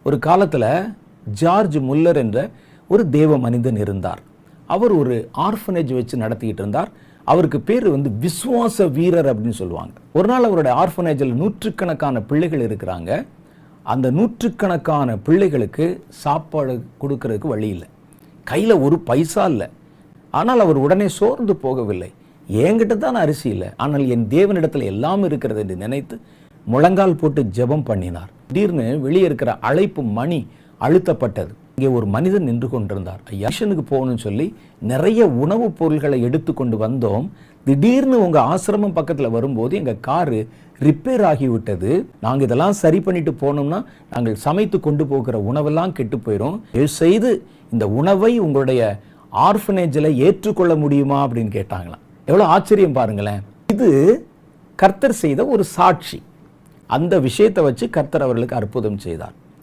ஒரு காலத்தில் George Muller என்ற ஒரு தேவ மனிதன் இருந்தார். அவர் ஒரு ஆர்ஃபனேஜ் வச்சு நடத்திக்கிட்டு இருந்தார். அவருக்கு பேர் விசுவாச வீரர் அப்படின்னு சொல்லுவாங்க. ஒரு நாள் அவருடைய ஆர்ஃபனேஜில் நூற்றுக்கணக்கான பிள்ளைகள் இருக்கிறாங்க. அந்த நூற்றுக்கணக்கான பிள்ளைகளுக்கு சாப்பாடு கொடுக்கறதுக்கு வழி இல்லை, கையில் ஒரு பைசா இல்லை. ஆனால் அவர் உடனே சோர்ந்து போகவில்லை. என்கிட்ட தான் அரிசி இல்லை, ஆனால் என் தேவனிடத்தில் எல்லாம் இருக்கிறது என்று நினைத்து முழங்கால் போட்டு ஜெபம் பண்ணினார். திடீர்னு வெளியே இருக்கிற அழைப்பு மணி அழுத்தப்பட்டது. இங்கே ஒரு மனிதன் நின்று கொண்டிருந்தார். மிஷனுக்கு போகணும்னு சொல்லி நிறைய உணவுப் பொருள்களை எடுத்து கொண்டு வந்தோம். திடீர்னு உங்க ஆசிரமம் பக்கத்தில் வரும்போது எங்க காரு ரிப்பேர் ஆகிவிட்டது. நாங்கள் இதெல்லாம் சரி பண்ணிட்டு போனோம்னா நாங்கள் சமைத்து கொண்டு போகிற உணவெல்லாம் கெட்டு போயிடும். செய்து இந்த உணவை உங்களுடைய ஆர்ஃபனேஜில் ஏற்றுக்கொள்ள முடியுமா அப்படின்னு கேட்டாங்களாம். எவ்வளோ ஆச்சரியம் பாருங்களேன். இது கர்த்தர் செய்த ஒரு சாட்சி. அந்த விஷயத்தை வச்சு கர்த்தர் அவர்களுக்கு அற்புதம் செய்தார்.